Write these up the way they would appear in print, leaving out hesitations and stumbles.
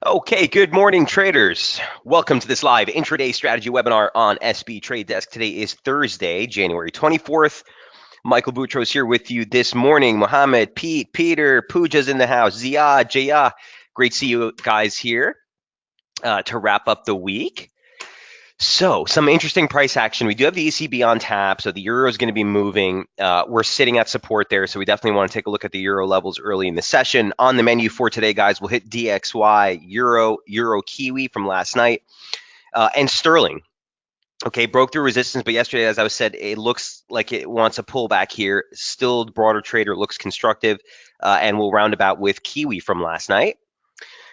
Okay, good morning, traders. Welcome to this live intraday strategy webinar on SB Trade Desk. Today is Thursday, January 24th. Michael Boutros here with you this morning. Mohammed, Pete, Peter, Pooja's in the house. Ziad, Jaya. Great to see you guys here to wrap up the week. So, some interesting price action. We do have the ECB on tap, so the euro is going to be moving. We're sitting at support there, so we definitely want to take a look at the euro levels early in the session. On the menu for today, guys, we'll hit DXY, euro Kiwi from last night, and sterling. Okay, broke through resistance, but yesterday, as I said, it looks like it wants a pullback here. Still, the broader trader looks constructive, and we'll round about with Kiwi from last night.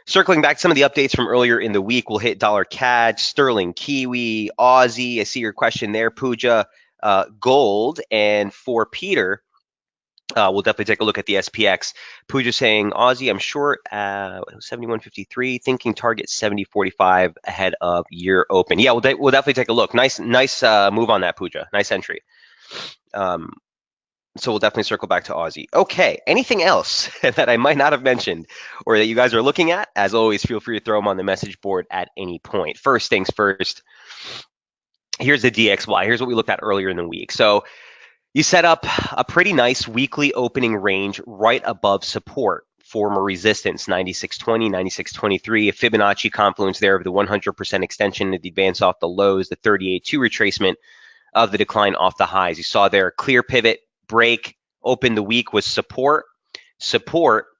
Circling back to some of the updates from earlier in the week, we'll hit dollar CAD, sterling, Kiwi, Aussie. I see your question there, Pooja, gold. And for Peter, we'll definitely take a look at the SPX. Pooja saying Aussie, I'm short 71.53, thinking target 70.45 ahead of year open. Yeah, we'll definitely take a look. Nice move on that, Pooja. Nice entry. So we'll definitely circle back to Aussie. Okay, anything else that I might not have mentioned or that you guys are looking at? As always, feel free to throw them on the message board at any point. First things first, here's the DXY. Here's what we looked at earlier in the week. So you set up a pretty nice weekly opening range right above support, former resistance, 96.20, 96.23, a Fibonacci confluence there of the 100% extension of the advance off the lows, the 38.2 retracement of the decline off the highs. You saw there, clear pivot, break, open the week was support,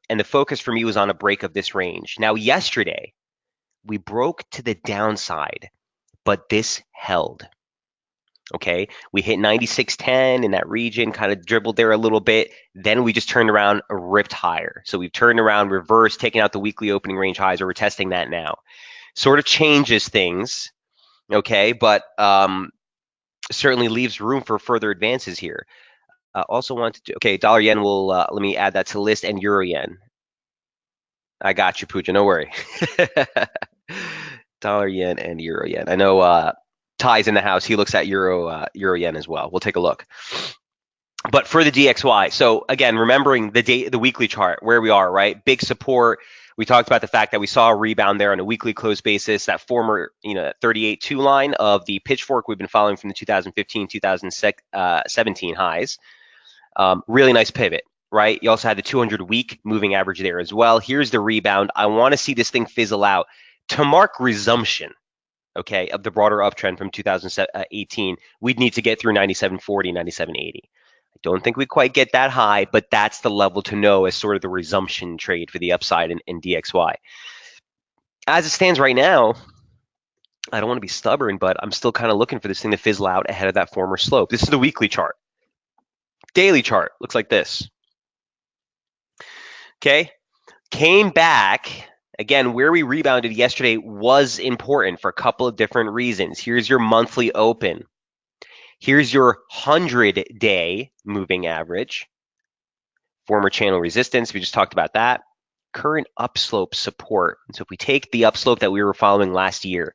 and the focus for me was on a break of this range. Now, yesterday, we broke to the downside, but this held. Okay, we hit 96.10 in that region, kind of dribbled there a little bit. Then we just turned around, ripped higher. So we've turned around, reversed, taken out the weekly opening range highs, or we're testing that now. Sort of changes things, okay, but certainly leaves room for further advances here. Also wanted to, okay, dollar yen will, let me add that to list, and euro yen. I got you, Pooja, no worry. Dollar yen and euro yen. I know Ty's in the house. He looks at euro yen as well. We'll take a look. But for the DXY, so again, remembering the weekly chart, where we are, right? Big support. We talked about the fact that we saw a rebound there on a weekly close basis, that former, 38.2 line of the pitchfork we've been following from the 2015, 2017 highs. Really nice pivot, right? You also had the 200-week moving average there as well. Here's the rebound. I want to see this thing fizzle out to mark resumption, okay, of the broader uptrend from 2018. We'd need to get through 97.40, 97.80. I don't think we quite get that high, but that's the level to know as sort of the resumption trade for the upside in DXY. As it stands right now, I don't want to be stubborn, but I'm still kind of looking for this thing to fizzle out ahead of that former slope. This is the weekly chart. Daily chart looks like this. Okay, came back. Again, where we rebounded yesterday was important for a couple of different reasons. Here's your monthly open. Here's your 100-day moving average. Former channel resistance, we just talked about that. Current upslope support. So if we take the upslope that we were following last year,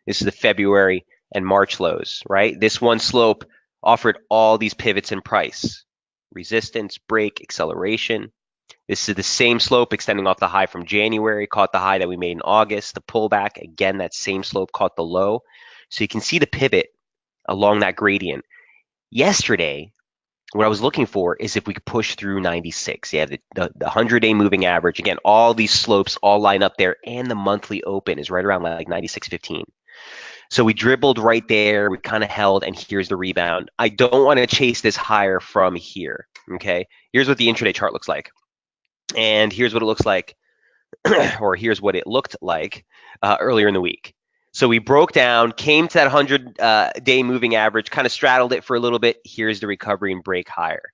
this is the February and March lows, right? This one slope offered all these pivots in price. Resistance, break, acceleration. This is the same slope extending off the high from January, caught the high that we made in August. The pullback, again, that same slope caught the low. So you can see the pivot along that gradient. Yesterday, what I was looking for is if we could push through 96. Yeah, the 100-day moving average. Again, all these slopes all line up there, and the monthly open is right around like 96.15. So we dribbled right there. We kind of held, and here's the rebound. I don't want to chase this higher from here, okay? Here's what the intraday chart looks like. And here's what it looks like, or here's what it looked like earlier in the week. So we broke down, came to that 100-day moving average, kind of straddled it for a little bit. Here's the recovery and break higher.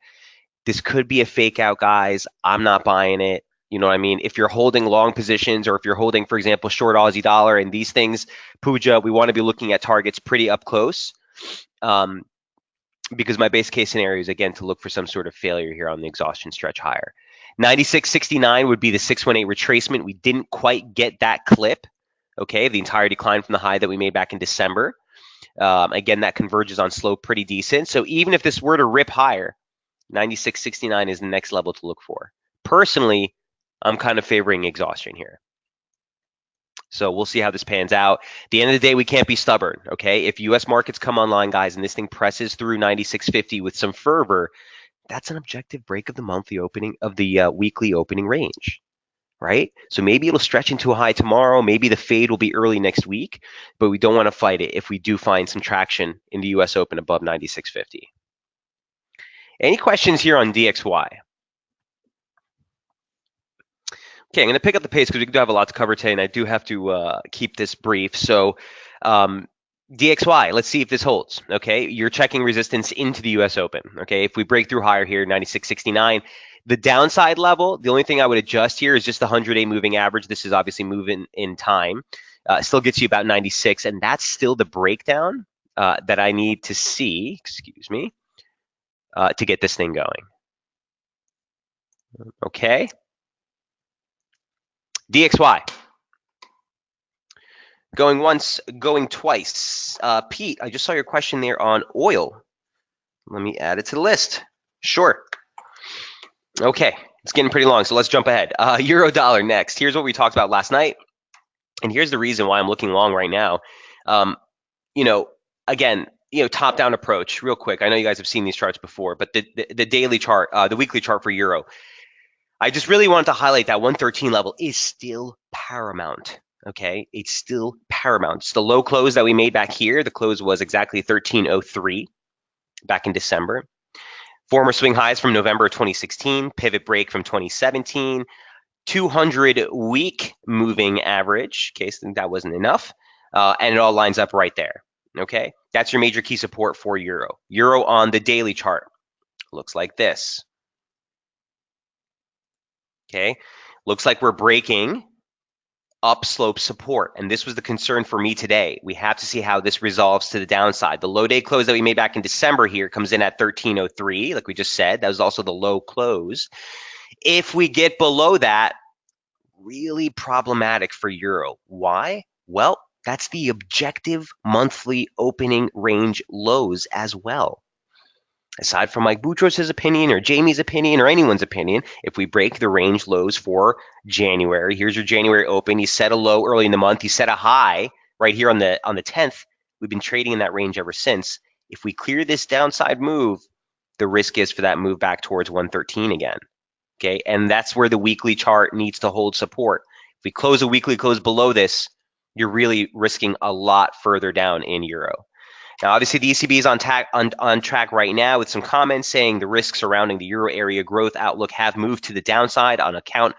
This could be a fake out, guys. I'm not buying it. You know what I mean? If you're holding long positions, or if you're holding, for example, short Aussie dollar and these things, Pooja, we want to be looking at targets pretty up close. Because my base case scenario is, again, to look for some sort of failure here on the exhaustion stretch higher. 96.69 would be the 618 retracement. We didn't quite get that clip, okay, the entire decline from the high that we made back in December. Again, that converges on slope pretty decent. So even if this were to rip higher, 96.69 is the next level to look for. Personally, I'm kind of favoring exhaustion here. So we'll see how this pans out. At the end of the day, we can't be stubborn, okay? If U.S. markets come online, guys, and this thing presses through 96.50 with some fervor, that's an objective break of the monthly opening of the weekly opening range, right? So maybe it'll stretch into a high tomorrow. Maybe the fade will be early next week, but we don't want to fight it if we do find some traction in the U.S. Open above 96.50. Any questions here on DXY? Okay, I'm going to pick up the pace because we do have a lot to cover today, and I do have to keep this brief. So, DXY, let's see if this holds. Okay, you're checking resistance into the U.S. Open. Okay, if we break through higher here, 96.69, the downside level, the only thing I would adjust here is just the 100-day moving average. This is obviously moving in time. Still gets you about 96, and that's still the breakdown that I need to see, excuse me, to get this thing going. Okay. DXY. Going once, going twice. Pete, I just saw your question there on oil. Let me add it to the list. Sure. Okay, it's getting pretty long, so let's jump ahead. Euro dollar next. Here's what we talked about last night, and here's the reason why I'm looking long right now. Again, top-down approach, real quick. I know you guys have seen these charts before, but the daily chart, the weekly chart for euro, I just really wanted to highlight that 113 level is still paramount. Okay, it's still paramount. It's the low close that we made back here. The close was exactly 1303 back in December. Former swing highs from November 2016, pivot break from 2017, 200-week moving average. Okay, so that wasn't enough, and it all lines up right there. Okay, that's your major key support for euro. Euro on the daily chart looks like this. Okay, looks like we're breaking upslope support, and this was the concern for me today. We have to see how this resolves to the downside. The low day close that we made back in December here comes in at 1303, like we just said. That was also the low close. If we get below that, really problematic for euro. Why? Well, that's the objective monthly opening range lows as well. Aside from Mike Boutros' opinion or Jamie's opinion or anyone's opinion, if we break the range lows for January, here's your January open. You set a low early in the month. You set a high right here on the 10th. We've been trading in that range ever since. If we clear this downside move, the risk is for that move back towards 113 again. Okay, and that's where the weekly chart needs to hold support. If we close a weekly close below this, you're really risking a lot further down in euro. Now, obviously, the ECB is on track right now with some comments saying the risks surrounding the euro area growth outlook have moved to the downside on account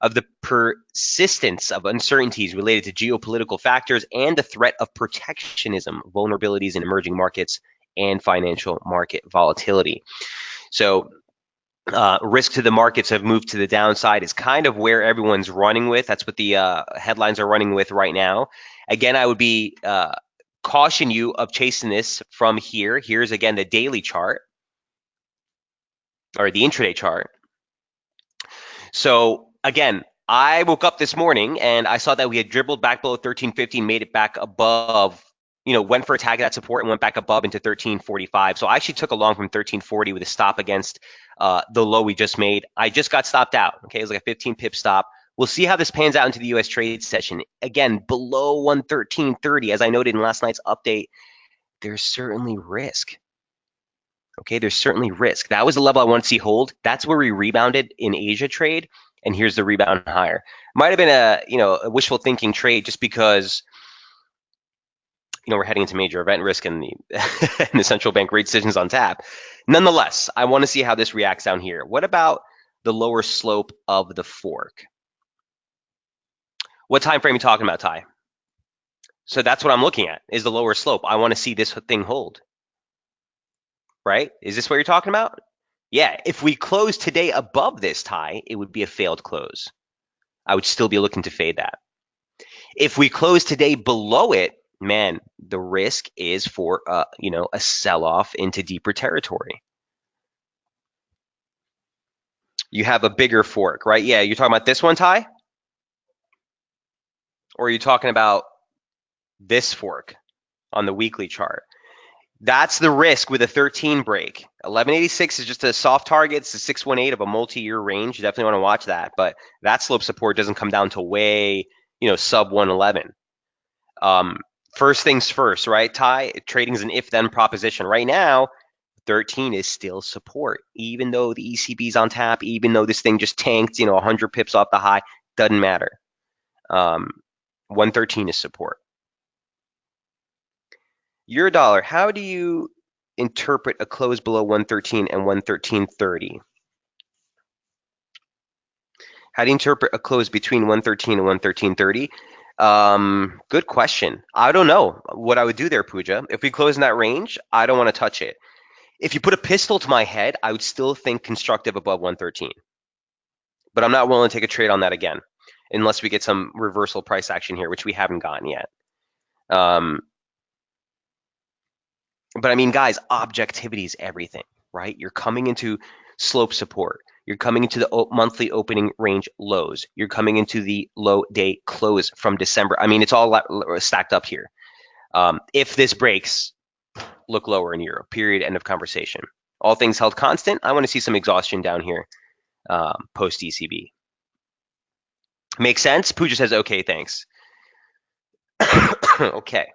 of the persistence of uncertainties related to geopolitical factors and the threat of protectionism, vulnerabilities in emerging markets, and financial market volatility. So risk to the markets have moved to the downside is kind of where everyone's running with. That's what the headlines are running with right now. Again, I would be caution you of chasing this from here. Here's again the daily chart or the intraday chart. So again, I woke up this morning and I saw that we had dribbled back below 1350, made it back above, went for a tag of that support and went back above into 1345. So I actually took a long from 1340 with a stop against the low we just made. I just got stopped out. Okay, it was like a 15 pip stop. We'll see how this pans out into the U.S. trade session. Again, below 113.30, as I noted in last night's update, there's certainly risk. Okay, there's certainly risk. That was the level I want to see hold. That's where we rebounded in Asia trade, and here's the rebound higher. Might have been a wishful thinking trade just because we're heading into major event risk and the central bank rate decisions on tap. Nonetheless, I want to see how this reacts down here. What about the lower slope of the fork? What time frame are you talking about, Ty? So that's what I'm looking at, is the lower slope. I want to see this thing hold. Right? Is this what you're talking about? Yeah, if we close today above this, Ty, it would be a failed close. I would still be looking to fade that. If we close today below it, man, the risk is for a sell-off into deeper territory. You have a bigger fork, right? Yeah, you're talking about this one, Ty? Or are you talking about this fork on the weekly chart? That's the risk with a 13 break. 1186 is just a soft target. It's a 618 of a multi-year range. You definitely want to watch that. But that slope support doesn't come down to way, sub 111. First things first, right, Ty? Trading is an if-then proposition. Right now, 13 is still support, even though the ECB's on tap, even though this thing just tanked, 100 pips off the high, doesn't matter. 113 is support. Euro dollar, how do you interpret a close below 113 and 113.30? How do you interpret a close between 113 and 113.30? Good question. I don't know what I would do there, Pooja. If we close in that range, I don't want to touch it. If you put a pistol to my head, I would still think constructive above 113. But I'm not willing to take a trade on that again, unless we get some reversal price action here, which we haven't gotten yet. But I mean, guys, objectivity is everything, right? You're coming into slope support. You're coming into the monthly opening range lows. You're coming into the low day close from December. I mean, it's all stacked up here. If this breaks, look lower in euro, period, end of conversation. All things held constant, I want to see some exhaustion down here post ECB. Make sense? Pooja says, okay, thanks. Okay.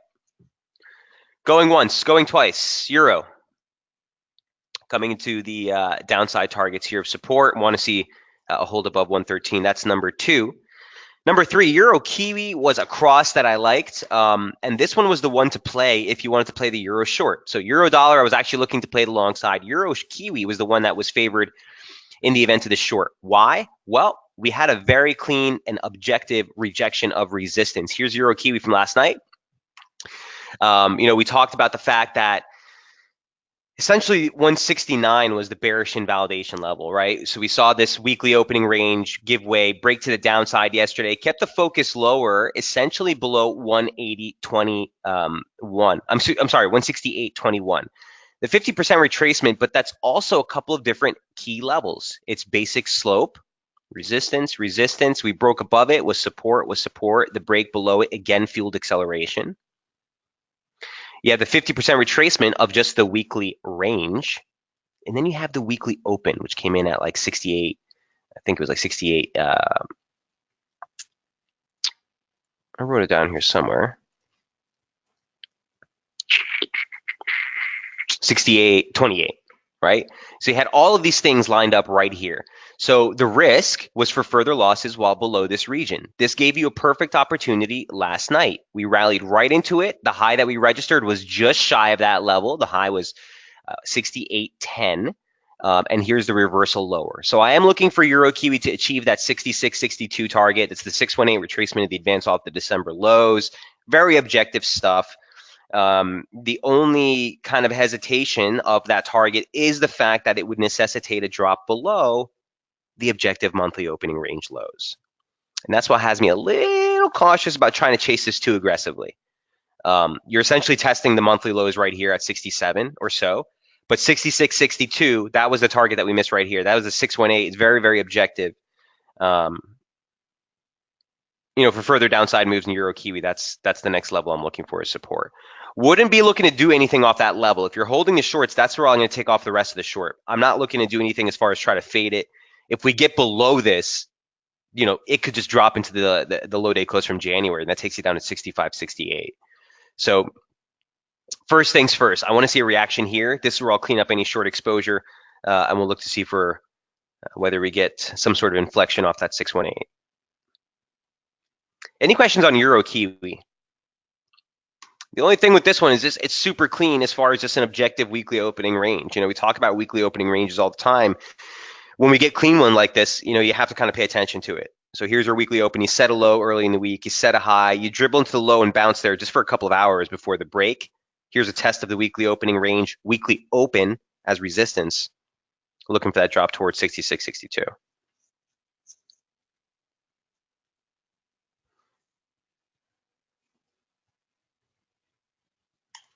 Going once, going twice, euro. Coming into the downside targets here of support. Want to see a hold above 113. That's number 2. Number 3, euro kiwi was a cross that I liked. And this one was the one to play if you wanted to play the euro short. So euro dollar, I was actually looking to play it alongside. Euro kiwi was the one that was favored in the event of the short. Why? Well, we had a very clean and objective rejection of resistance. Here's euro kiwi from last night. We talked about the fact that essentially 169 was the bearish invalidation level, right? So we saw this weekly opening range give way, break to the downside yesterday, kept the focus lower, essentially below 180.21. I'm sorry, 168.21. The 50% retracement, but that's also a couple of different key levels. It's basic slope, resistance, resistance. We broke above it, was support, was support. The break below it again fueled acceleration. You have the 50% retracement of just the weekly range. And then you have the weekly open, which came in at like 68. I think it was like 68. I wrote it down here somewhere. 68.28, right? So you had all of these things lined up right here. So the risk was for further losses while below this region. This gave you a perfect opportunity last night. We rallied right into it. The high that we registered was just shy of that level. The high was 68.10. And here's the reversal lower. So I am looking for euro kiwi to achieve that 66.62 target. It's the 618 retracement of the advance off the December lows. Very objective stuff. The only kind of hesitation of that target is the fact that it would necessitate a drop below the objective monthly opening range lows. And that's what has me a little cautious about trying to chase this too aggressively. You're essentially testing the monthly lows right here at 67 or so. But 66.62, that was the target that we missed right here. That was a 618. It's very, very objective. For further downside moves in euro kiwi, that's the next level I'm looking for as support. Wouldn't be looking to do anything off that level. If you're holding the shorts, that's where I'm going to take off the rest of the short. I'm not looking to do anything as far as try to fade it. If we get below this, it could just drop into the low day close from January, and that takes you down to 65, 68. So first things first, I want to see a reaction here. This is where I'll clean up any short exposure, and we'll look to see for whether we get some sort of inflection off that 618. Any questions on euro kiwi? The only thing with this one is it's super clean as far as just an objective weekly opening range. We talk about weekly opening ranges all the time. When we get clean one like this, you have to kind of pay attention to it. So here's our weekly open. You set a low early in the week. You set a high. You dribble into the low and bounce there just for a couple of hours before the break. Here's a test of the weekly opening range. Weekly open as resistance. Looking for that drop towards 66, 62.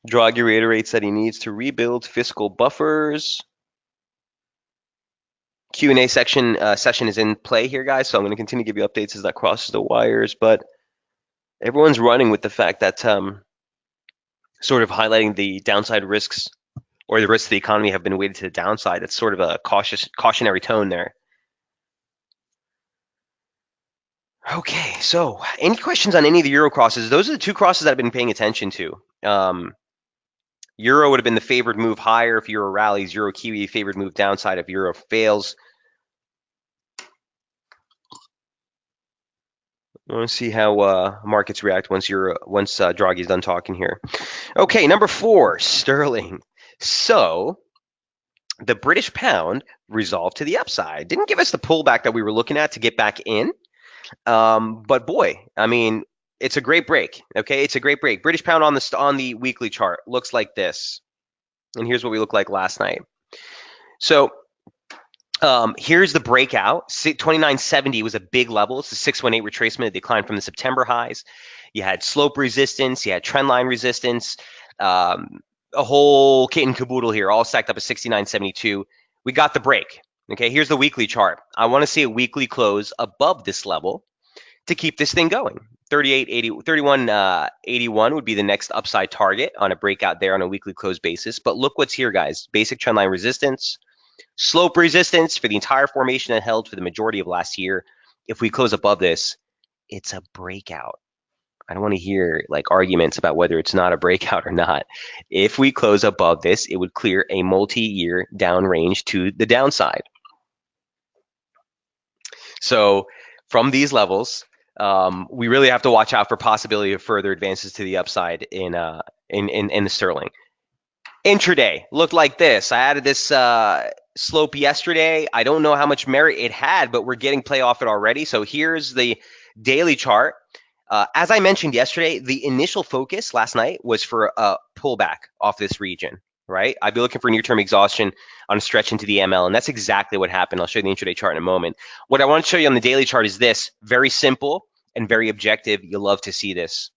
Draghi reiterates that he needs to rebuild fiscal buffers. Q&A session is in play here, guys, so I'm going to continue to give you updates as that crosses the wires, but everyone's running with the fact that sort of highlighting the downside risks or the risks of the economy have been weighted to the downside. It's sort of a cautionary tone there. Okay, so any questions on any of the euro crosses? Those are the two crosses that I've been paying attention to. Euro would have been the favored move higher if euro rallies. Euro kiwi favored move downside if euro fails. I want to see how markets react once Draghi's done talking here. Okay, number 4, sterling. So the British pound resolved to the upside. Didn't give us the pullback that we were looking at to get back in. But boy, I mean, it's a great break. Okay, it's a great break. British pound on the weekly chart looks like this, and here's what we looked like last night. So here's the breakout. 2970 was a big level. It's a 618 retracement, a decline from the September highs. You had slope resistance, you had trend line resistance, a whole kit and caboodle here, all stacked up at 6972. We got the break. Okay, here's the weekly chart. I want to see a weekly close above this level to keep this thing going. 3181 would be the next upside target on a breakout there on a weekly close basis. But look what's here, guys. Basic trendline resistance, slope resistance for the entire formation that held for the majority of last year. If we close above this, it's a breakout. I don't want to hear like arguments about whether it's not a breakout or not. If we close above this, it would clear a multi-year down range to the downside. So from these levels, we really have to watch out for possibility of further advances to the upside in the sterling. Intraday looked like this. I added this slope yesterday. I don't know how much merit it had, but we're getting play off it already. So here's the daily chart. As I mentioned yesterday, the initial focus last night was for a pullback off this region, right? I'd be looking for near-term exhaustion on a stretch into the ML, and that's exactly what happened. I'll show you the intraday chart in a moment. What I want to show you on the daily chart is this. Very simple and very objective. You'll love to see this.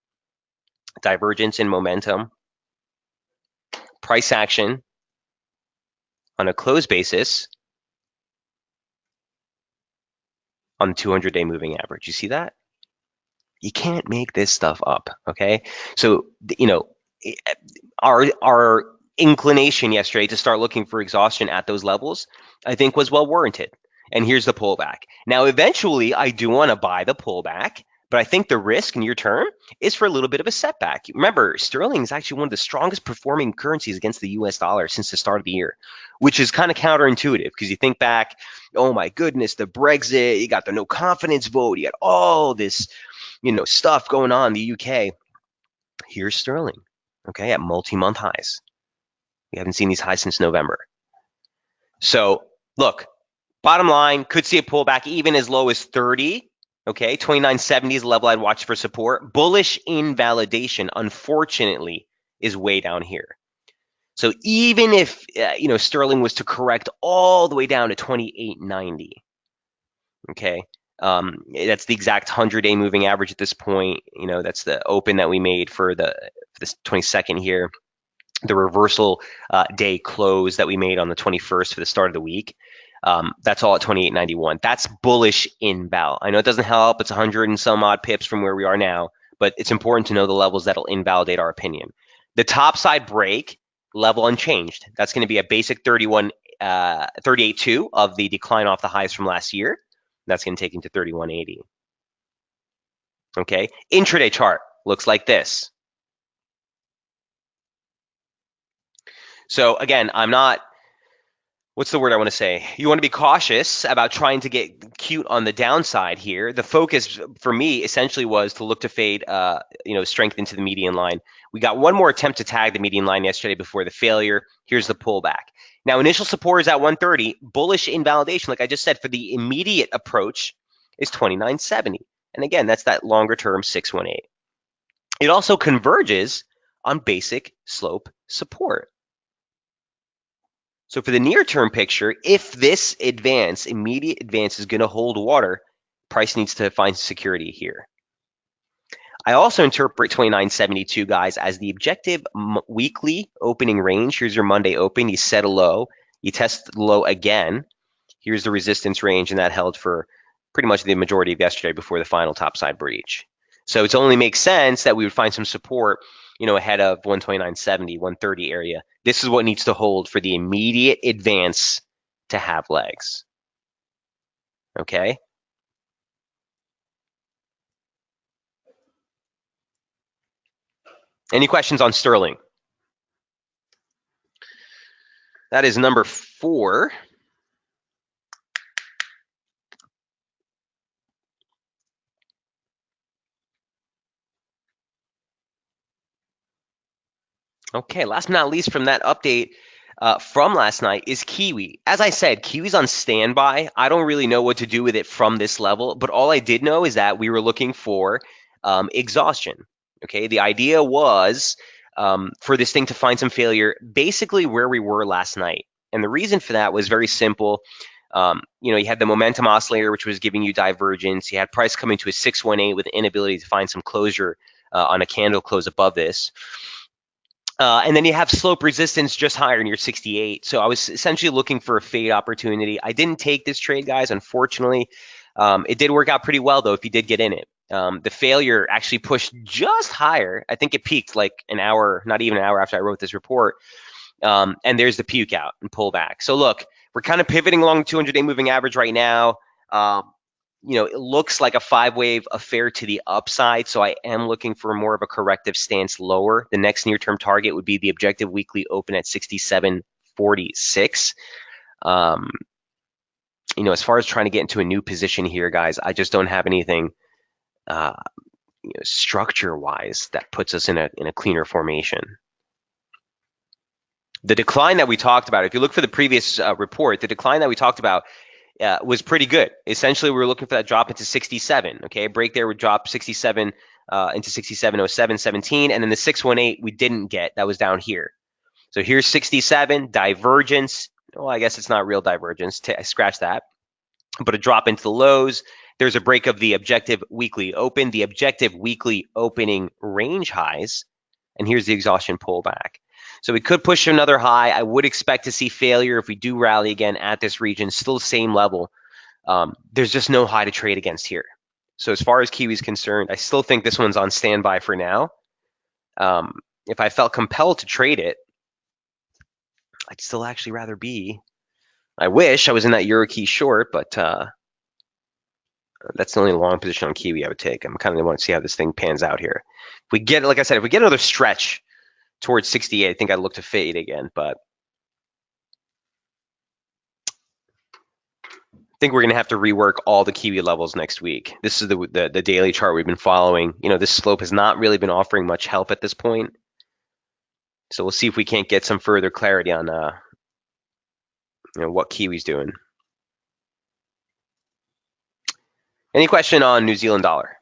Divergence in momentum. Price action on a close basis on the 200-day moving average. You see that? You can't make this stuff up, okay? So, you know, our inclination yesterday to start looking for exhaustion at those levels, I think was well warranted. And here's the pullback. Now, eventually, I do want to buy the pullback, but I think the risk near term is for a little bit of a setback. Remember, sterling is actually one of the strongest performing currencies against the US dollar since the start of the year, which is kind of counterintuitive because you think back, oh my goodness, the Brexit, you got the no confidence vote, you got all this, stuff going on in the UK. Here's sterling, okay, at multi-month highs. We haven't seen these highs since November. So look, bottom line, could see a pullback even as low as 30. Okay, 2970 is the level I'd watch for support. Bullish invalidation, unfortunately, is way down here. So even if sterling was to correct all the way down to 2890, okay, that's the exact 100-day moving average at this point. That's the open that we made for this 22nd here. The reversal day close that we made on the 21st for the start of the week. That's all at 28.91. That's bullish inval. I know it doesn't help. It's 100 and some odd pips from where we are now, but it's important to know the levels that'll invalidate our opinion. The top side break, level unchanged. That's going to be a basic 38.2 of the decline off the highs from last year. That's going to take into 31.80. Okay, intraday chart looks like this. So again, I'm not, what's the word I want to say? You want to be cautious about trying to get cute on the downside here. The focus for me essentially was to look to fade, strength into the median line. We got one more attempt to tag the median line yesterday before the failure. Here's the pullback. Now, initial support is at 130. Bullish invalidation, like I just said, for the immediate approach is 2970. And again, that's that longer term 618. It also converges on basic slope support. So for the near-term picture, if this immediate advance is going to hold water, price needs to find security here. I also interpret 2972, guys, as the objective weekly opening range. Here's your Monday open. You set a low. You test the low again. Here's the resistance range, and that held for pretty much the majority of yesterday before the final topside breach. So it only makes sense that we would find some support ahead of 129.70, 130 area. This is what needs to hold for the immediate advance to have legs. Okay? Any questions on sterling? That is number 4. Okay, last but not least from that update from last night is Kiwi. As I said, Kiwi's on standby. I don't really know what to do with it from this level, but all I did know is that we were looking for exhaustion. Okay, the idea was for this thing to find some failure, basically where we were last night. And the reason for that was very simple. You had the momentum oscillator, which was giving you divergence. You had price coming to a 618 with the inability to find some closure on a candle close above this. And then you have slope resistance just higher near 68. So I was essentially looking for a fade opportunity. I didn't take this trade, guys, unfortunately. It did work out pretty well, though, if you did get in it. The failure actually pushed just higher. I think it peaked like an hour, not even an hour after I wrote this report. And there's the puke out and pullback. So look, we're kind of pivoting along the 200-day moving average right now. It looks like a 5-wave affair to the upside, so I am looking for more of a corrective stance lower. The next near-term target would be the objective weekly open at 67.46. As far as trying to get into a new position here, guys, I just don't have anything structure-wise that puts us in a cleaner formation. The decline that we talked about, if you look for the previous report, the decline that we talked about was pretty good. Essentially, we were looking for that drop into 67. Okay, a break there would drop 67 into 67.07, 17, and then the 618 we didn't get. That was down here. So here's 67, divergence. Well, I guess it's not real divergence. I scratch that. But a drop into the lows. There's a break of the objective weekly open, the objective weekly opening range highs, and here's the exhaustion pullback. So we could push another high. I would expect to see failure if we do rally again at this region, still same level. There's just no high to trade against here. So as far as Kiwi is concerned, I still think this one's on standby for now. If I felt compelled to trade it, I'd still actually rather be. I wish I was in that Euro key short, but that's the only long position on Kiwi I would take. I'm kind of want to see how this thing pans out here. If we get, like I said, if we get another stretch towards 68, I think I'd look to fade again, but I think we're going to have to rework all the Kiwi levels next week. This is the daily chart we've been following. This slope has not really been offering much help at this point. So we'll see if we can't get some further clarity on what Kiwi's doing. Any question on New Zealand dollar?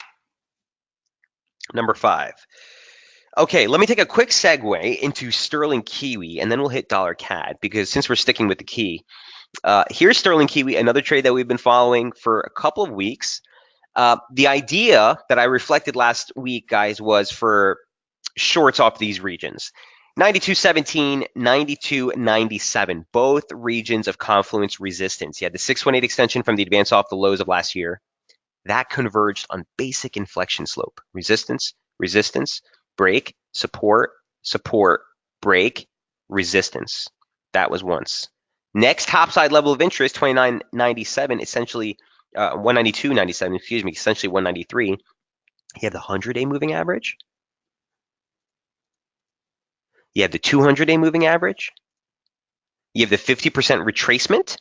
Number 5. Okay, let me take a quick segue into sterling Kiwi, and then we'll hit dollar CAD, because since we're sticking with the key, here's sterling Kiwi, another trade that we've been following for a couple of weeks. The idea that I reflected last week, guys, was for shorts off these regions. 92.17, 92.97, both regions of confluence resistance. You had the 618 extension from the advance off the lows of last year. That converged on basic inflection slope. Resistance, resistance, break, support, support, break, resistance. That was once. Next topside level of interest, 29.97, essentially 192.97, excuse me, essentially 193. You have the 100-day moving average. You have the 200-day moving average. You have the 50% retracement.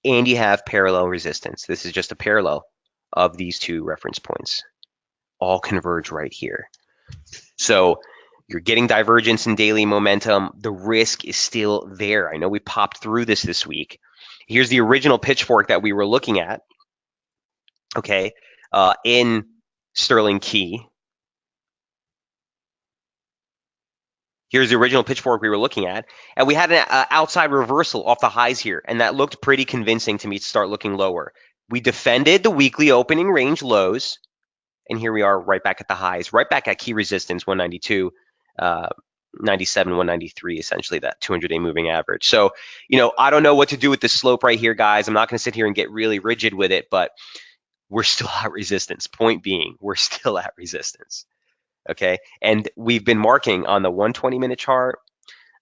And you have parallel resistance. This is just a parallel of these two reference points. All converge right here. So you're getting divergence in daily momentum. The risk is still there. I know we popped through this week. Here's the original pitchfork that we were looking at, okay, in sterling key. Here's the original pitchfork we were looking at. And we had an outside reversal off the highs here, and that looked pretty convincing to me to start looking lower. We defended the weekly opening range lows, and here we are right back at the highs, right back at key resistance, 192, 97, 193, essentially that 200-day moving average. So, I don't know what to do with this slope right here, guys. I'm not going to sit here and get really rigid with it, but we're still at resistance. Point being, we're still at resistance. Okay, and we've been marking on the 120-minute chart,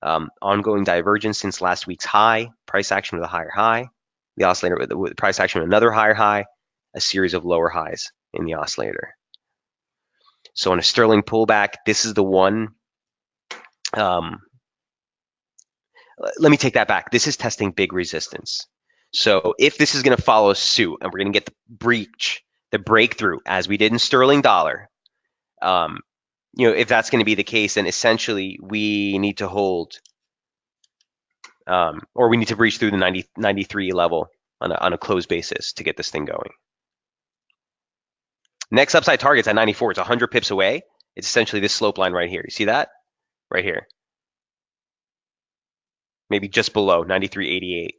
ongoing divergence since last week's high, price action with a higher high, the oscillator with the price action with another higher high, a series of lower highs in the oscillator. So on a sterling pullback, this is the one. Let me take that back. This is testing big resistance. So if this is going to follow suit and we're going to get the breach, the breakthrough, as we did in sterling dollar, if that's going to be the case, then essentially we need to hold, or we need to breach through the 93 level on a close basis to get this thing going. Next upside target's at 94. It's 100 pips away. It's essentially this slope line right here. You see that? Right here. Maybe just below 93.88.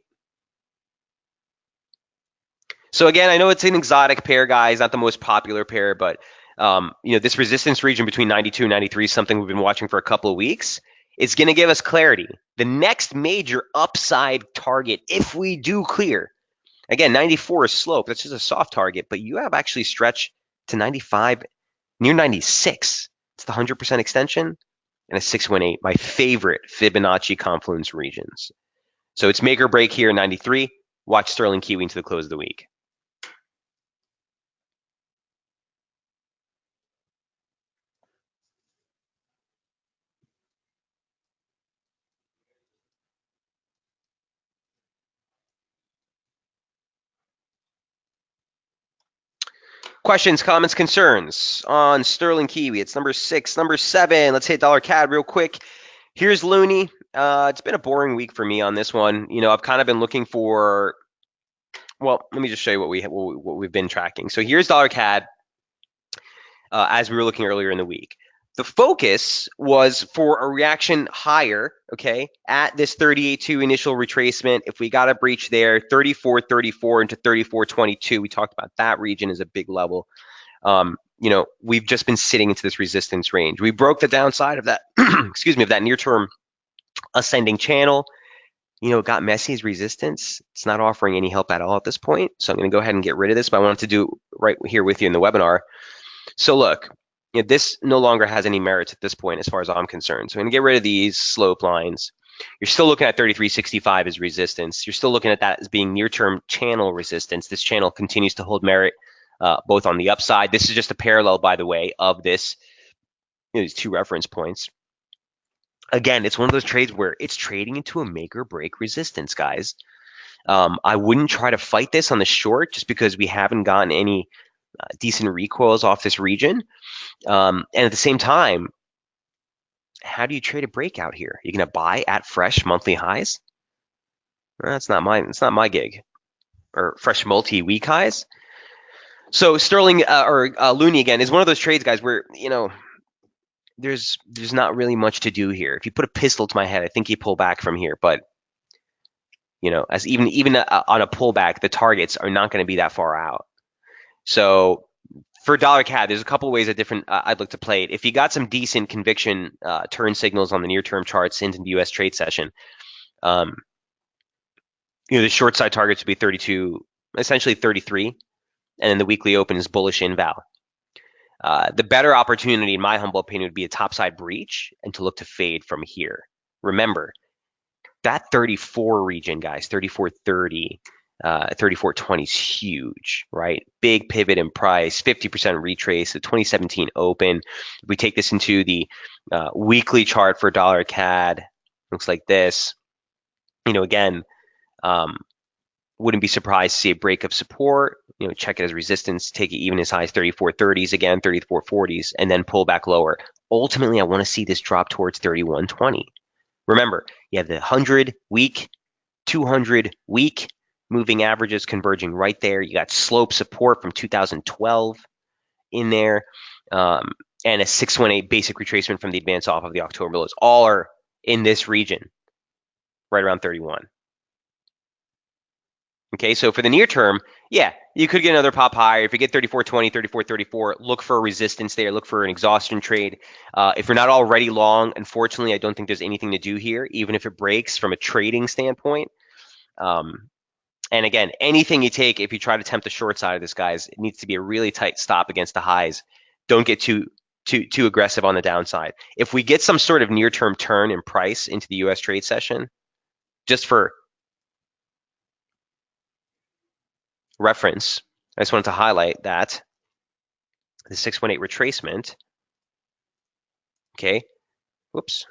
So again, I know it's an exotic pair, guys, not the most popular pair, but this resistance region between 92 and 93 is something we've been watching for a couple of weeks. It's going to give us clarity. The next major upside target, if we do clear, again, 94 is slope. That's just a soft target, but you have actually stretched to 95, near 96. It's the 100% extension and a 618, my favorite Fibonacci confluence regions. So it's make or break here in 93. Watch sterling Kiwi into the close of the week. Questions, comments, concerns on sterling Kiwi. It's number 6. Number 7, let's hit dollar CAD real quick. Here's Looney. It's been a boring week for me on this one. I've kind of been looking for, well, let me just show you what we've been tracking. So here's dollar CAD as we were looking earlier in the week. The focus was for a reaction higher, okay, at this 38.2 initial retracement. If we got a breach there, 34.34 into 34.22, we talked about that region as a big level. We've just been sitting into this resistance range. We broke the downside of that, excuse me, of that near-term ascending channel. It got messy as resistance. It's not offering any help at all at this point. So I'm going to go ahead and get rid of this, but I wanted to do right here with you in the webinar. So look, this no longer has any merits at this point as far as I'm concerned. So I'm going to get rid of these slope lines. You're still looking at 33.65 as resistance. You're still looking at that as being near-term channel resistance. This channel continues to hold merit both on the upside. This is just a parallel, by the way, of this, these two reference points. Again, it's one of those trades where it's trading into a make or break resistance, guys. I wouldn't try to fight this on the short just because we haven't gotten any decent recoils off this region. And at the same time, how do you trade a breakout here? You're going to buy at fresh monthly highs? That's not my gig. Or fresh multi-week highs. So sterling or Looney again is one of those trades, guys, where there's not really much to do here. If you put a pistol to my head, I think you pull back from here. But as even on a pullback, the targets are not going to be that far out. So for dollar CAD, there's a couple ways of different I'd look to play it. If you got some decent conviction turn signals on the near-term charts into the U.S. trade session, the short side targets would be 32, essentially 33, and then the weekly open is bullish inval. The better opportunity, in my humble opinion, would be a topside breach and to look to fade from here. Remember, that 34 region, guys, 34.30, 34.20 is huge, right? Big pivot in price, 50% retrace, the 2017 open. If we take this into the weekly chart for dollar CAD, looks like this. Again, wouldn't be surprised to see a break of support. Check it as resistance, take it even as high as 34.30s again, 34.40s, and then pull back lower. Ultimately, I want to see this drop towards 31.20. Remember, you have the 100-week, 200-week moving averages converging right there. You got slope support from 2012 in there, and a 618 basic retracement from the advance off of the October lows. All are in this region, right around 31. Okay, so for the near term, yeah, you could get another pop higher. If you get 34.20, 34.34, look for a resistance there. Look for an exhaustion trade. If you're not already long, unfortunately, I don't think there's anything to do here, even if it breaks from a trading standpoint. And again, anything you take, if you try to tempt the short side of this, guys, it needs to be a really tight stop against the highs. Don't get too aggressive on the downside. If we get some sort of near-term turn in price into the U.S. trade session, just for reference, I just wanted to highlight that the 618 retracement Okay, whoops.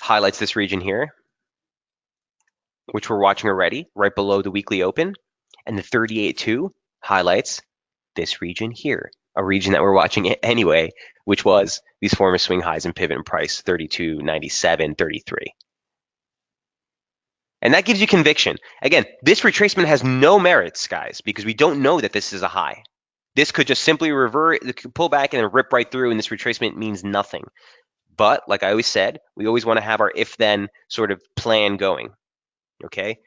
Highlights this region here, which we're watching already, right below the weekly open. And the 38.2 highlights this region here, a region that we're watching anyway, which was these former swing highs in pivot and price, 32.97, 33. And that gives you conviction. Again, this retracement has no merits, guys, because we don't know that this is a high. This could just simply revert, pull back, and then rip right through, and this retracement means nothing. But like I always said, we always want to have our if-then sort of plan going. Okay.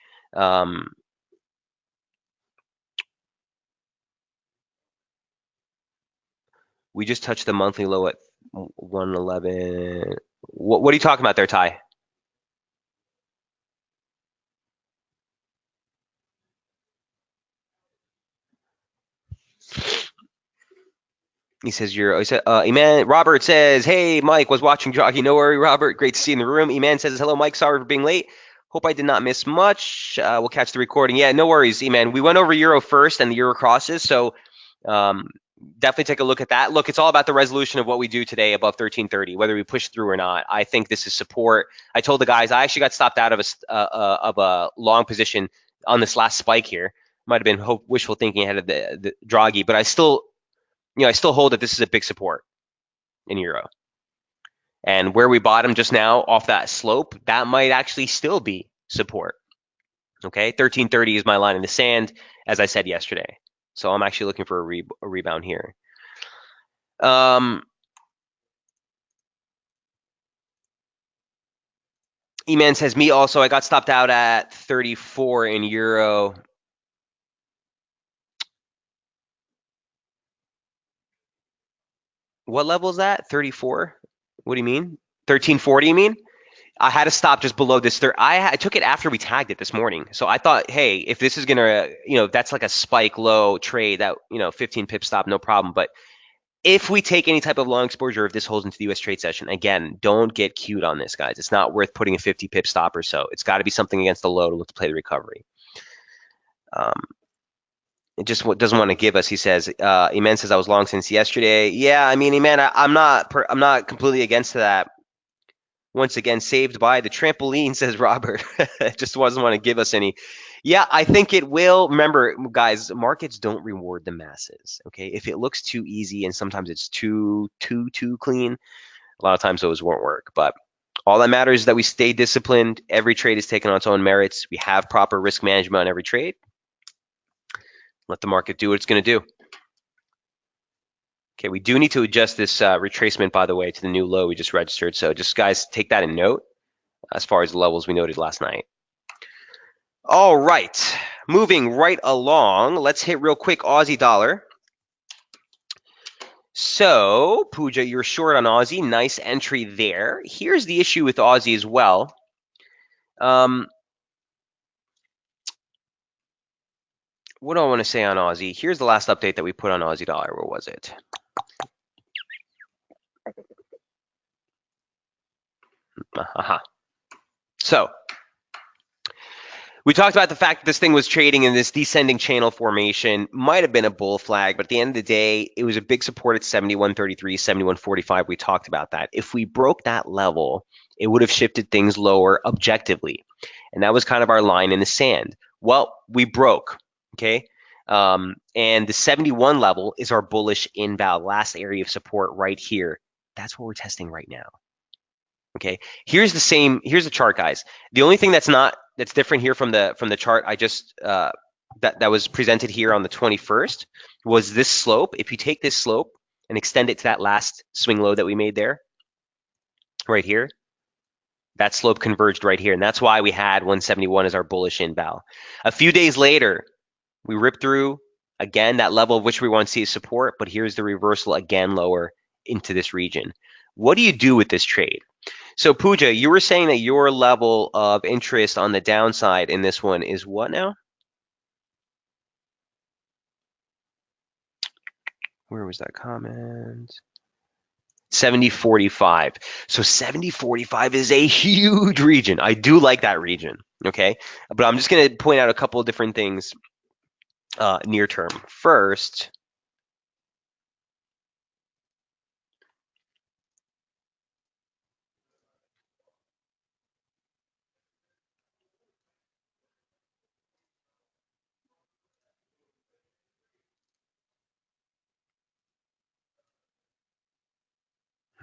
We just touched the monthly low at 111. What are you talking about there, Ty? He says you're. He said, Eman. Robert says, "Hey, Mike, was watching jogging. No worry, Robert. Great to see you in the room." Eman says, "Hello, Mike. Sorry for being late. Hope I did not miss much. We'll catch the recording. Yeah, no worries, Eman. We went over Euro first and the Euro crosses, so um, definitely take a look at that. Look, it's all about the resolution of what we do today above 1330, whether we push through or not. I think this is support. I told the guys I actually got stopped out of a long position on this last spike here. Might have been wishful thinking ahead of the Draghi, but I still hold that this is a big support in euro. And where we bottomed just now off that slope, that might actually still be support. Okay, 1330 is my line in the sand, as I said yesterday. So I'm actually looking for a rebound here. E-Man says, me also, I got stopped out at 34 in euro. What level is that? 34? What do you mean? 1340, you mean? I had to stop just below this. I took it after we tagged it this morning. So I thought, hey, if this is going to, that's like a spike low trade, that, 15 pip stop, no problem. But if we take any type of long exposure, if this holds into the US trade session, again, don't get cute on this, guys. It's not worth putting a 50 pip stop or so. It's got to be something against the low to look to play the recovery. It just doesn't want to give us. He says, Iman says I was long since yesterday. Yeah, I mean, Iman, I'm not completely against that. Once again, saved by the trampoline, says Robert. Just doesn't want to give us any. Yeah, I think it will. Remember, guys, markets don't reward the masses. Okay, if it looks too easy and sometimes it's too clean, a lot of times those won't work. But all that matters is that we stay disciplined. Every trade is taken on its own merits. We have proper risk management on every trade. Let the market do what it's going to do. Okay, we do need to adjust this retracement, by the way, to the new low we just registered. So just, guys, take that in note as far as the levels we noted last night. All right, moving right along. Let's hit real quick Aussie dollar. So, Pooja, you're short on Aussie. Nice entry there. Here's the issue with Aussie as well. What do I want to say on Aussie? Here's the last update that we put on Aussie dollar. Where was it? Aha. So, we talked about the fact that this thing was trading in this descending channel formation. Might have been a bull flag, but at the end of the day, it was a big support at 71.33, 71.45. We talked about that. If we broke that level, it would have shifted things lower objectively. And that was kind of our line in the sand. Well, we broke, okay? And the 71 level is our bullish inval, last area of support right here. That's what we're testing right now. Okay, here's the chart, guys. The only thing that's different here from the chart I just that was presented here on the 21st was this slope. If you take this slope and extend it to that last swing low that we made there, right here, that slope converged right here, and that's why we had 171 as our bullish inval. A few days later, we ripped through again that level of which we want to see support, but here's the reversal again lower into this region. What do you do with this trade? So Pooja, you were saying that your level of interest on the downside in this one is what now? Where was that comment? 70.45. So 70.45 is a huge region. I do like that region, okay? But I'm just going to point out a couple of different things near term. First,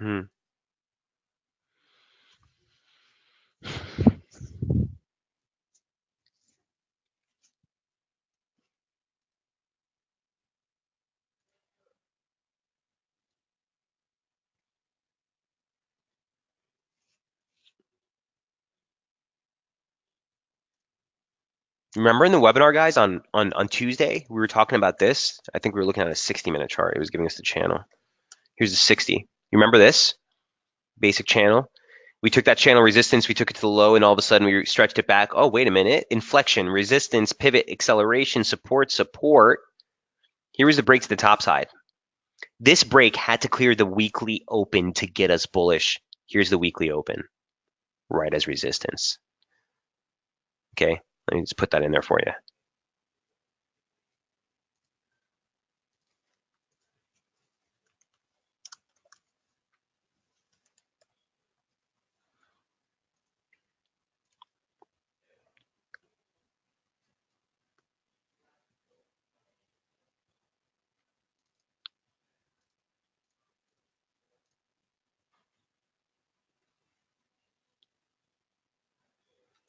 Hmm. Remember in the webinar, guys, on Tuesday, we were talking about this. I think we were looking at a 60-minute chart. It was giving us the channel. Here's the 60. You remember this? Basic channel. We took that channel resistance, we took it to the low, and all of a sudden we stretched it back. Oh, wait a minute. Inflection, resistance, pivot, acceleration, support, support. Here was the break to the top side. This break had to clear the weekly open to get us bullish. Here's the weekly open, right as resistance. Okay, let me just put that in there for you.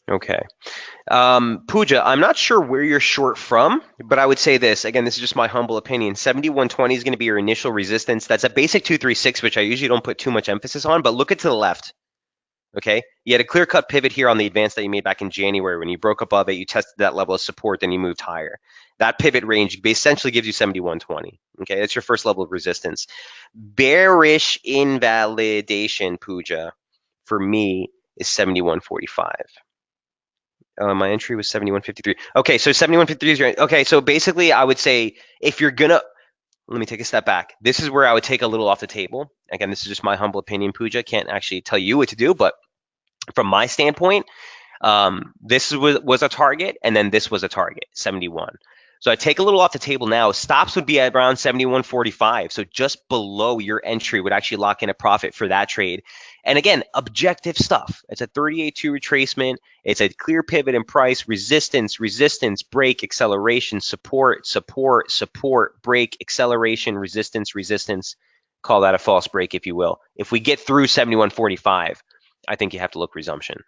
Okay. Pooja, I'm not sure where you're short from, but I would say this. Again, this is just my humble opinion. 7120 is going to be your initial resistance. That's a basic 236, which I usually don't put too much emphasis on, but look it to the left. Okay. You had a clear cut pivot here on the advance that you made back in January. When you broke above it, you tested that level of support, then you moved higher. That pivot range essentially gives you 7120. Okay. That's your first level of resistance. Bearish invalidation, Pooja, for me is 7145. My entry was 7153. Okay, so 7153 is your okay. So basically, I would say if you're gonna let me take a step back. This is where I would take a little off the table. Again, this is just my humble opinion, Pooja. Can't actually tell you what to do, but from my standpoint, this was a target, and then this was a target, 71. So I take a little off the table now. Stops would be at around 71.45. So just below your entry would actually lock in a profit for that trade. And again, objective stuff. It's a 38.2 retracement. It's a clear pivot in price, resistance, resistance, break, acceleration, support, support, support, break, acceleration, resistance, resistance. Call that a false break, if you will. If we get through 71.45, I think you have to look resumption.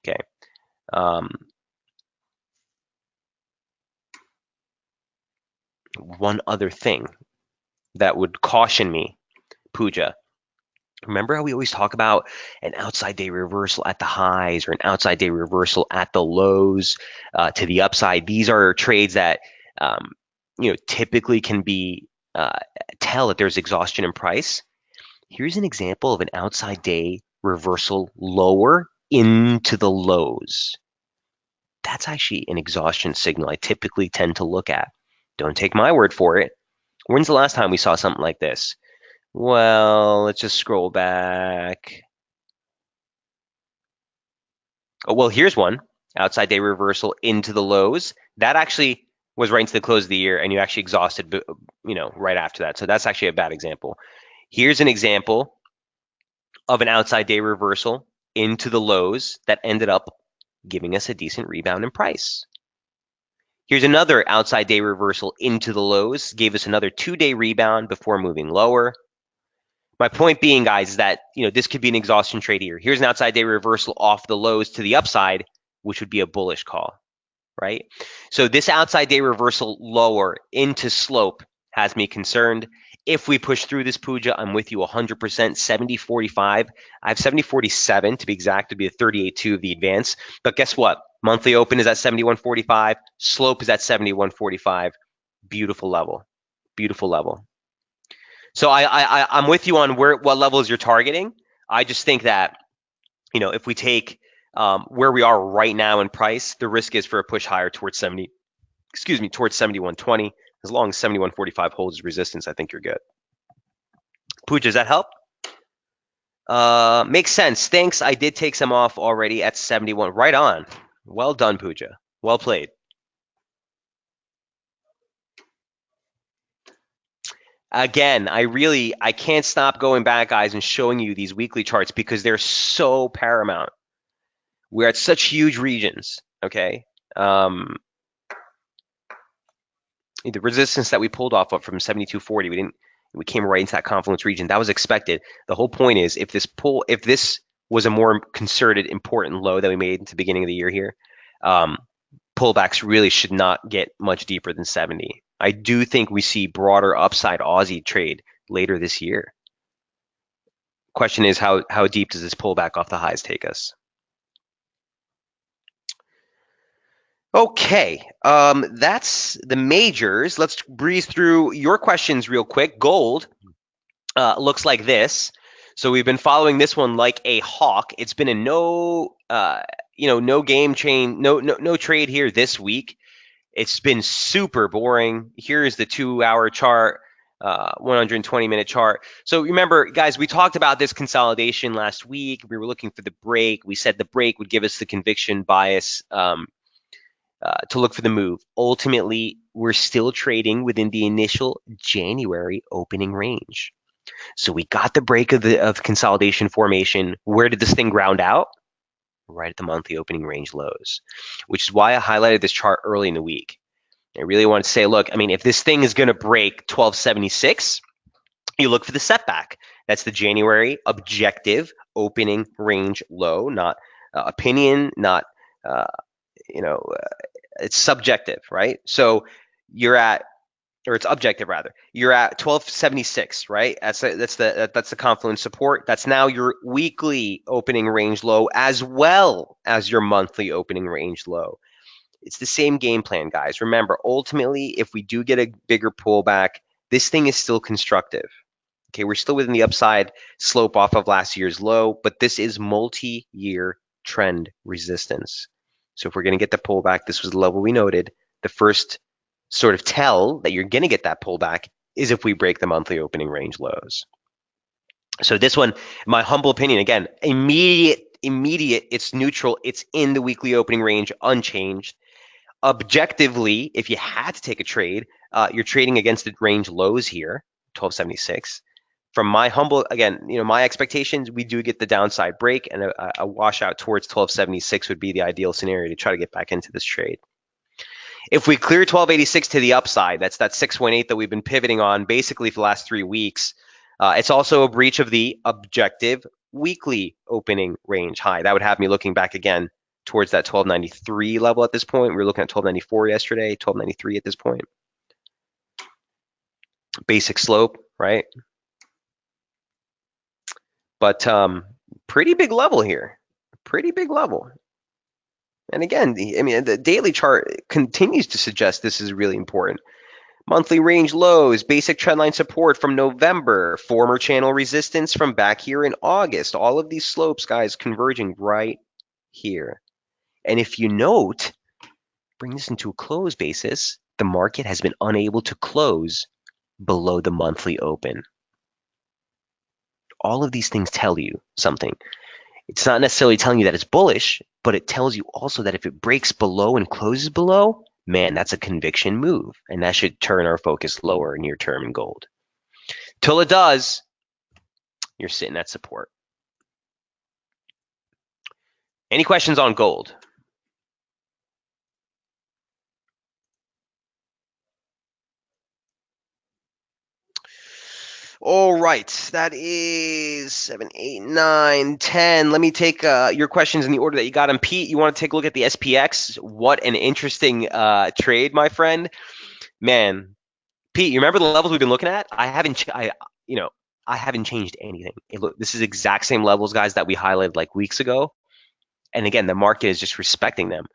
Okay. Um, one other thing that would caution me, Pooja. Remember how we always talk about an outside day reversal at the highs or an outside day reversal at the lows to the upside? These are trades that typically can be tell that there's exhaustion in price. Here's an example of an outside day reversal lower into the lows. That's actually an exhaustion signal I typically tend to look at. Don't take my word for it. When's the last time we saw something like this? Well, let's just scroll back. Oh, well, here's one. Outside day reversal into the lows. That actually was right into the close of the year, and you actually exhausted, right after that. So that's actually a bad example. Here's an example of an outside day reversal into the lows that ended up giving us a decent rebound in price. Here's another outside day reversal into the lows, gave us another 2-day rebound before moving lower. My point being, guys, is that this could be an exhaustion trade here. Here's an outside day reversal off the lows to the upside, which would be a bullish call, right? So this outside day reversal lower into slope has me concerned. If we push through this, Pooja, I'm with you 100%. 70.45. I have 70.47 to be exact, to be a 38.2 of the advance. But guess what? Monthly open is at 71.45. Slope is at 71.45. Beautiful level. Beautiful level. So I'm with you on what levels you're targeting. I just think that if we take where we are right now in price, the risk is for a push higher towards 71.20. As long as 71.45 holds resistance, I think you're good. Pooja, does that help? Makes sense. Thanks. I did take some off already at 71. Right on. Well done, Pooja. Well played. Again, I can't stop going back, guys, and showing you these weekly charts because they're so paramount. We're at such huge regions, okay? The resistance that we pulled off of from 72.40, we didn't, We came right into that confluence region. That was expected. The whole point is if this was a more concerted, important low that we made at the beginning of the year here, pullbacks really should not get much deeper than 70. I do think we see broader upside Aussie trade later this year. Question is how deep does this pullback off the highs take us? Okay, that's the majors. Let's breeze through your questions real quick. Gold looks like this. So we've been following this one like a hawk. It's been a no game chain, no trade here this week. It's been super boring. Here's the 2-hour chart, 120-minute chart. So remember, guys, we talked about this consolidation last week. We were looking for the break. We said the break would give us the conviction bias to look for the move. Ultimately, we're still trading within the initial January opening range. So we got the break of consolidation formation. Where did this thing ground out? Right at the monthly opening range lows, which is why I highlighted this chart early in the week. I really want to say, look, I mean, if this thing is going to break 1276, you look for the setback. That's the January objective opening range low, not opinion, not, it's subjective, right? So you're at, or it's objective rather. You're at 1276, right? That's the confluence support. That's now your weekly opening range low as well as your monthly opening range low. It's the same game plan, guys. Remember, ultimately, if we do get a bigger pullback, this thing is still constructive. Okay, we're still within the upside slope off of last year's low, but this is multi-year trend resistance. So if we're going to get the pullback, this was the level we noted. The first sort of tell that you're going to get that pullback is if we break the monthly opening range lows. So this one, my humble opinion, again, immediate, it's neutral. It's in the weekly opening range, unchanged. Objectively, if you had to take a trade, you're trading against the range lows here, 1276. From my humble, again, my expectations, we do get the downside break, and a washout towards 1276 would be the ideal scenario to try to get back into this trade. If we clear 1286 to the upside, that's that 618 that we've been pivoting on basically for the last 3 weeks. It's also a breach of the objective weekly opening range high. That would have me looking back again towards that 1293 level at this point. We were looking at 1294 yesterday, 1293 at this point. Basic slope, right? But pretty big level here. Pretty big level. And again, the daily chart continues to suggest this is really important. Monthly range lows, basic trendline support from November, former channel resistance from back here in August. All of these slopes, guys, converging right here. And if you note, bring this into a close basis, the market has been unable to close below the monthly open. All of these things tell you something. It's not necessarily telling you that it's bullish, but it tells you also that if it breaks below and closes below, man, that's a conviction move. And that should turn our focus lower near term in gold. Till it does, you're sitting at support. Any questions on gold? All right, that is 7, 8, 9, 10. Let me take your questions in the order that you got them. Pete, you want to take a look at the SPX? What an interesting trade, my friend. Man, Pete, you remember the levels we've been looking at? I haven't changed anything. This is exact same levels, guys, that we highlighted like weeks ago. And again, the market is just respecting them.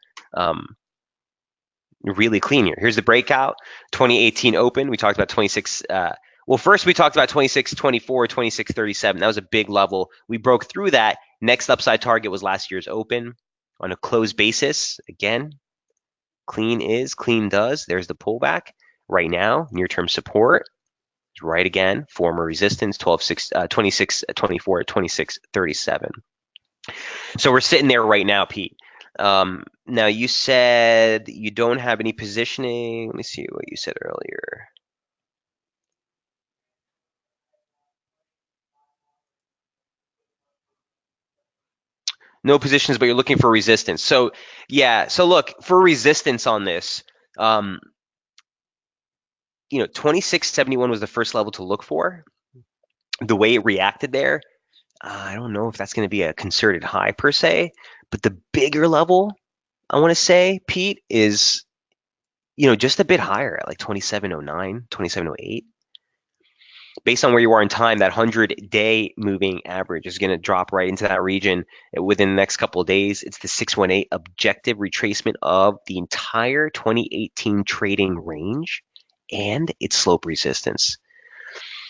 Really clean here. Here's the breakout, 2018 open. We talked about 26. Well, first we talked about 26.24, 26.37. That was a big level. We broke through that. Next upside target was last year's open on a closed basis. Again, clean does. There's the pullback. Right now, near-term support is right again. Former resistance, 26.24, 26.37. So we're sitting there right now, Pete. Now, you said you don't have any positioning. Let me see what you said earlier. No positions, but you're looking for resistance. So, yeah. So, look, for resistance on this, 2671 was the first level to look for. The way it reacted there, I don't know if that's going to be a concerted high per se, but the bigger level, I want to say, Pete, is just a bit higher at like 2709, 2708. Based on where you are in time, that 100-day moving average is going to drop right into that region within the next couple of days. It's the 618 objective retracement of the entire 2018 trading range and its slope resistance.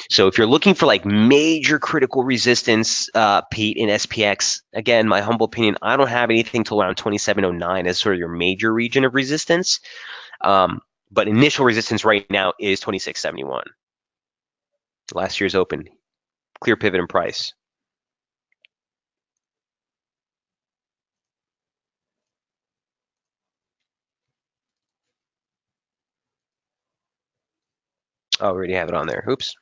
So if you're looking for like major critical resistance, Pete, in SPX, again, my humble opinion, I don't have anything till around 2709 as sort of your major region of resistance. But initial resistance right now is 2671. Last year's open, clear pivot in price. Oh, we already have it on there. Oops.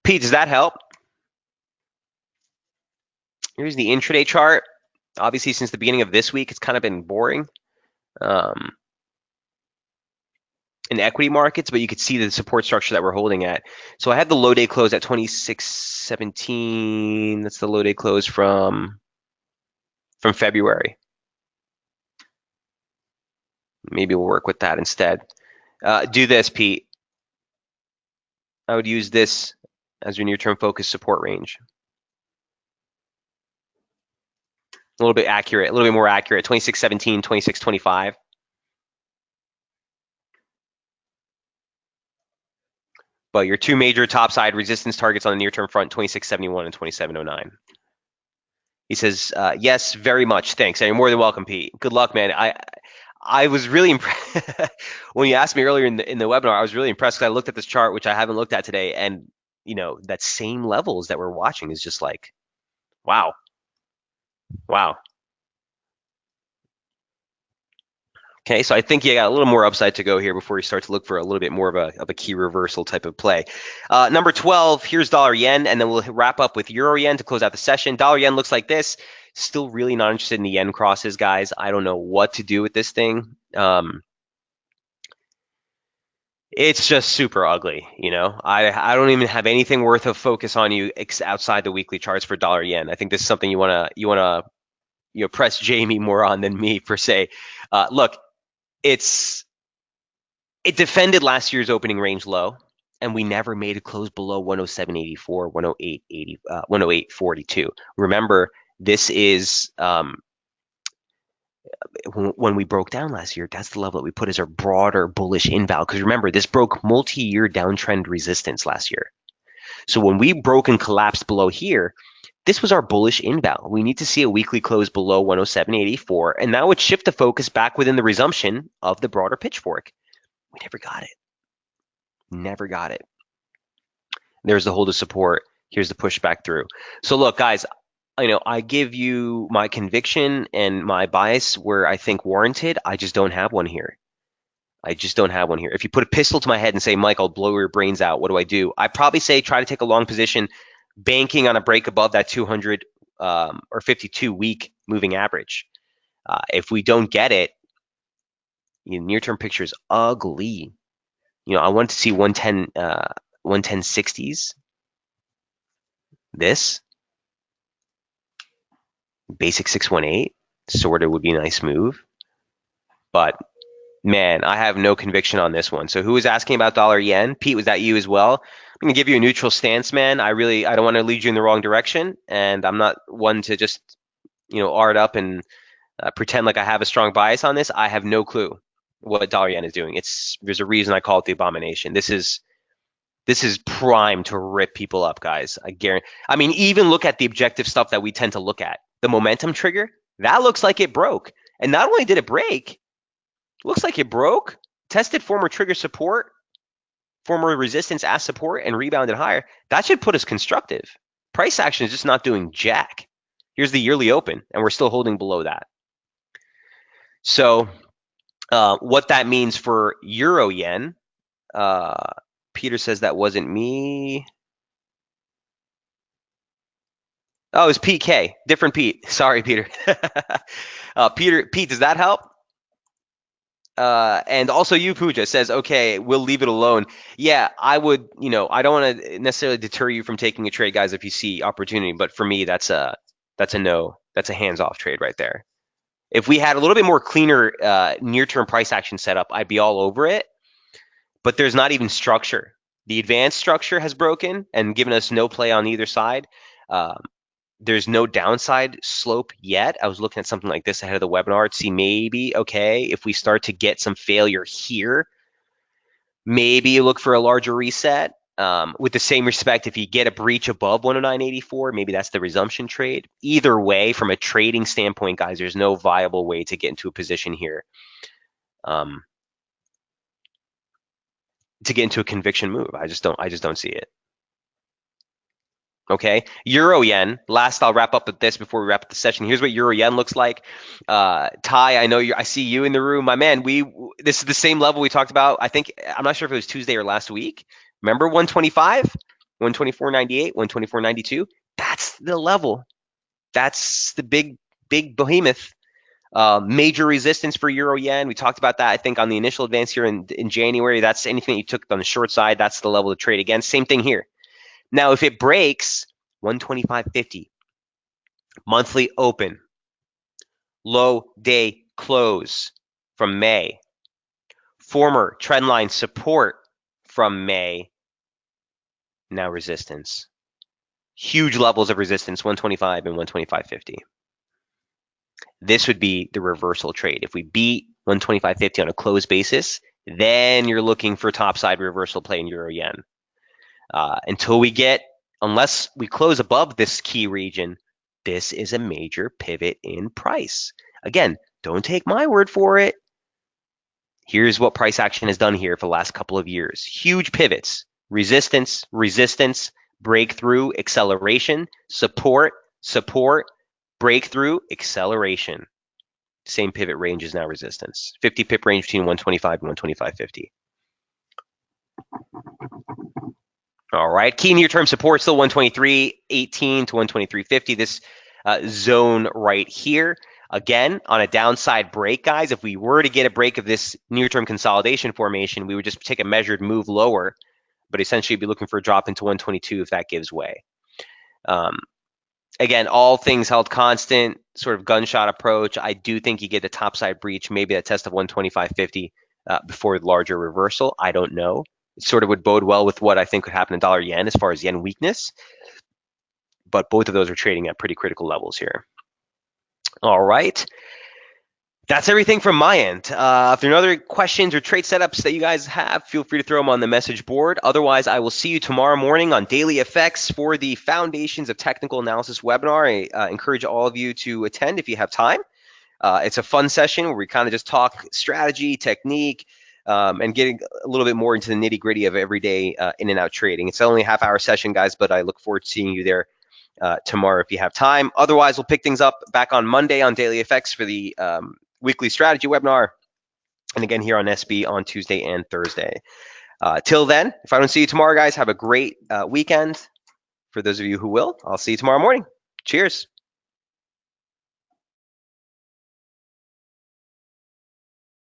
Pete, does that help? Here's the intraday chart. Obviously, since the beginning of this week, it's kind of been boring in equity markets, but you could see the support structure that we're holding at. So I had the low day close at 2617. That's the low day close from February. Maybe we'll work with that instead. Do this, Pete. I would use this as your near-term focus support range. A little bit accurate, a little bit more accurate. 2617, 2625. But your two major topside resistance targets on the near-term front, 2671 and 2709. He says, yes, very much. Thanks. And you're more than welcome, Pete. Good luck, man. I was really impressed when you asked me earlier in the webinar. I was really impressed because I looked at this chart, which I haven't looked at today, and that same levels that we're watching is just like, wow. Okay, so I think you got a little more upside to go here before you start to look for a little bit more of a key reversal type of play. Number 12, here's dollar yen, and then we'll wrap up with euro yen to close out the session. Dollar yen looks like this. Still really not interested in the yen crosses, guys. I don't know what to do with this thing. It's just super ugly, I don't even have anything worth of focus on you outside the weekly charts for dollar yen. I think this is something you wanna press Jamie more on than me per se. Look, it defended last year's opening range low, and we never made a close below 107.84, 108.80, 108.42. Remember, this is when we broke down last year, that's the level that we put as our broader bullish inval. Because remember, this broke multi-year downtrend resistance last year. So when we broke and collapsed below here, this was our bullish inval. We need to see a weekly close below 107.84, and that would shift the focus back within the resumption of the broader pitchfork. We never got it. Never got it. There's the hold of support. Here's the pushback through. So look, guys, I give you my conviction and my bias where I think warranted. I just don't have one here. If you put a pistol to my head and say, Mike, I'll blow your brains out, what do? I probably say try to take a long position, banking on a break above that 200 or 52-week moving average. If we don't get it, near-term picture is ugly. I want to see 110.60s. This basic 618 sort of would be a nice move, but man, I have no conviction on this one. So who was asking about dollar yen? Pete, was that you as well? I'm gonna give you a neutral stance, man. I don't want to lead you in the wrong direction, and I'm not one to just art up and pretend like I have a strong bias on this. I have no clue what dollar yen is doing. There's a reason I call it the abomination. This is primed to rip people up, guys. I guarantee. I mean, even look at the objective stuff that we tend to look at. The momentum trigger, that looks like it broke. And not only did it break, looks like it broke, tested former trigger support, former resistance as support, and rebounded higher. That should put us constructive. Price action is just not doing jack. Here's the yearly open, and we're still holding below that. So what that means for euro yen, Peter says that wasn't me. Oh, it's PK. Different Pete. Sorry, Peter. Pete, does that help? And also you, Pooja, says, okay, we'll leave it alone. Yeah, I would, I don't want to necessarily deter you from taking a trade, guys, if you see opportunity. But for me, that's a no. That's a hands-off trade right there. If we had a little bit more cleaner near-term price action setup, I'd be all over it. But there's not even structure. The advanced structure has broken and given us no play on either side. Um, there's no downside slope yet. I was looking at something like this ahead of the webinar to see maybe, okay, if we start to get some failure here, maybe you look for a larger reset. With the same respect, if you get a breach above 109.84, maybe that's the resumption trade. Either way, from a trading standpoint, guys, there's no viable way to get into a position here to get into a conviction move. I just don't see it. Okay, Euro Yen. Last, I'll wrap up with this before we wrap up the session. Here's what Euro Yen looks like. Ty, I know I see you in the room, my man. This is the same level we talked about. I think I'm not sure if it was Tuesday or last week. Remember 125, 124.98, 124.92. That's the level. That's the big behemoth. Major resistance for Euro Yen. We talked about that, I think, on the initial advance here in January. That's anything that you took on the short side. That's the level to trade against. Same thing here. Now, if it breaks 125.50, monthly open, low day close from May, former trendline support from May, now resistance. Huge levels of resistance, 125 and 125.50. This would be the reversal trade. If we beat 125.50 on a close basis, then you're looking for topside reversal play in Euro Yen. Unless we close above this key region, this is a major pivot in price. Again, don't take my word for it. Here's what price action has done here for the last couple of years. Huge pivots, resistance, resistance, breakthrough, acceleration, support, support, breakthrough, acceleration. Same pivot range is now resistance. 50 pip range between 125 and 125.50. All right, key near-term support still 123.18 to 123.50. This zone right here. Again, on a downside break, guys, if we were to get a break of this near-term consolidation formation, we would just take a measured move lower, but essentially be looking for a drop into 122 if that gives way. Again, all things held constant, sort of gunshot approach. I do think you get a topside breach, maybe a test of 125.50 before the larger reversal. I don't know. It sort of would bode well with what I think could happen in dollar yen as far as yen weakness. But both of those are trading at pretty critical levels here. All right. That's everything from my end. If there are other questions or trade setups that you guys have, feel free to throw them on the message board. Otherwise, I will see you tomorrow morning on Daily FX for the Foundations of Technical Analysis webinar. I encourage all of you to attend if you have time. It's a fun session where we kind of just talk strategy, technique, and getting a little bit more into the nitty gritty of everyday in and out trading. It's only a half-hour session, guys, but I look forward to seeing you there tomorrow if you have time. Otherwise, we'll pick things up back on Monday on Daily FX for the weekly strategy webinar, and again here on SB on Tuesday and Thursday. Till then, if I don't see you tomorrow, guys, have a great weekend. For those of you who will, I'll see you tomorrow morning. Cheers.